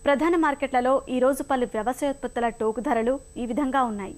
ప్రధాన మార్కెట్లలో ఈ రోజు పలు వ్యవసాయోత్పత్తుల టోకు ధరలు ఈ విధంగా ఉన్నాయి.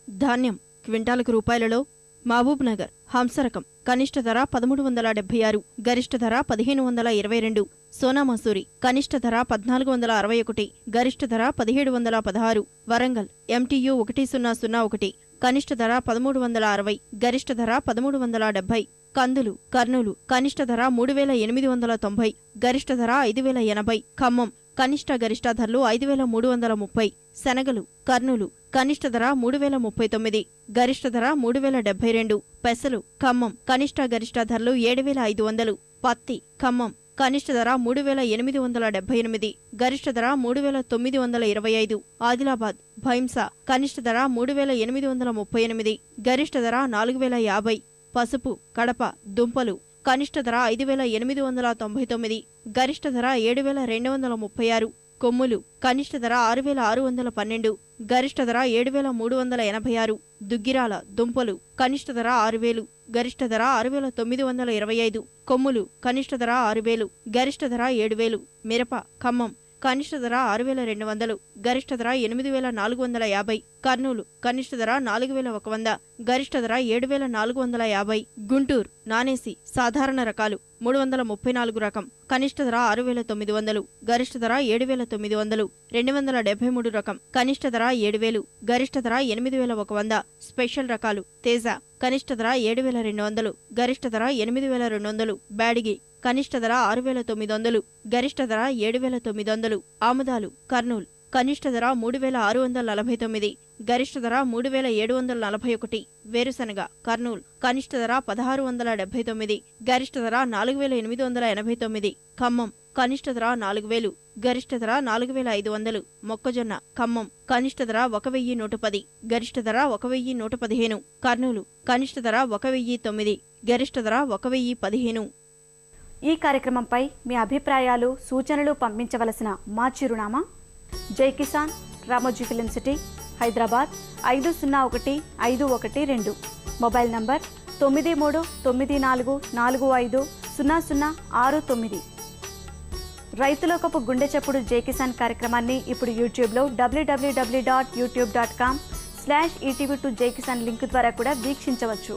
ధాన్యం క్వింటాలకు రూపాయలలో మహబూబ్ నగర్ హంసరకం కనిష్ట ధర 1376, గరిష్ట ధర 1522. సోనా మసూరి కనిష్ట ధర 1461, గరిష్ట ధర 1716. వరంగల్ MTU 1001 కనిష్ట ధర 1360, గరిష్ట ధర 1370. కందులు కర్నూలు కనిష్ట ధర 3890, గరిష్ట ధర 5080. ఖమ్మం కనిష్ట గరిష్ట ధరలు 5330. శనగలు కర్నూలు కనిష్ట ధర 3039, గరిష్ట ధర 3072. పెసలు ఖమ్మం కనిష్ట గరిష్ట ధరలు 7500. పత్తి ఖమ్మం కనిష్ట ధర 3878, గరిష్ట ధర 3925. ఆదిలాబాద్ భైంసా కనిష్ట ధర 3838, గరిష్ట ధర 4050. పసుపు కడప దుంపలు కనిష్ట ధర 5899, గరిష్ట ధర 7236. కొమ్ములు కనిష్ట ధర 6612, గరిష్ట ధర 7386. దుగ్గిరాల దుంపలు కనిష్ట ధర 6000, గరిష్ట ధర 6925. కొమ్ములు కనిష్ట ధర 6000, గరిష్ట ధర 7000. మిరప ఖమ్మం కనిష్ట ధర 6200, గరిష్ట ధర 8450. కర్నూలు కనిష్ట ధర 4100, గరిష్ట ధర 7450. గుంటూరు నానేసి సాధారణ రకాలు 334 రకం కనిష్ట ధర 6900, గరిష్ట ధర 7900. 273 రకం కనిష్ట ధర 7000, గరిష్ట ధర 8100. స్పెషల్ రకాలు తేజ కనిష్ట ధర 7200, గరిష్ట ధర 8200. బ్యాడిగి కనిష్ట ధర 6900, గరిష్ట ధర 7900. ఆముదాలు కర్నూలు కనిష్ట ధర 3649, గరిష్ట ధర 3741. వేరుశనగ కర్నూలు కనిష్ట ధర 1679, గరిష్ట ధర 4889. ఖమ్మం కనిష్ట ధర 4000, గరిష్ట ధర 4500. మొక్కజొన్న ఖమ్మం కనిష్ట ధర 1110, గరిష్ట ధర 1115. కర్నూలు కనిష్ట ధర 1009, గరిష్ట ధర 1015. ఈ కార్యక్రమంపై మీ అభిప్రాయాలు సూచనలు పంపించవలసిన మా చిరునామా జై Kisan Ramoji film city Hyderabad 501512. Mobile number 9394450069. రైతులోకపు గుండె చప్పుడు జై కిసాన్ కార్యక్రమాన్ని ఇప్పుడు యూట్యూబ్లో www.youtube.com/etv2jkisan లింక్ ద్వారా కూడా వీక్షించవచ్చు.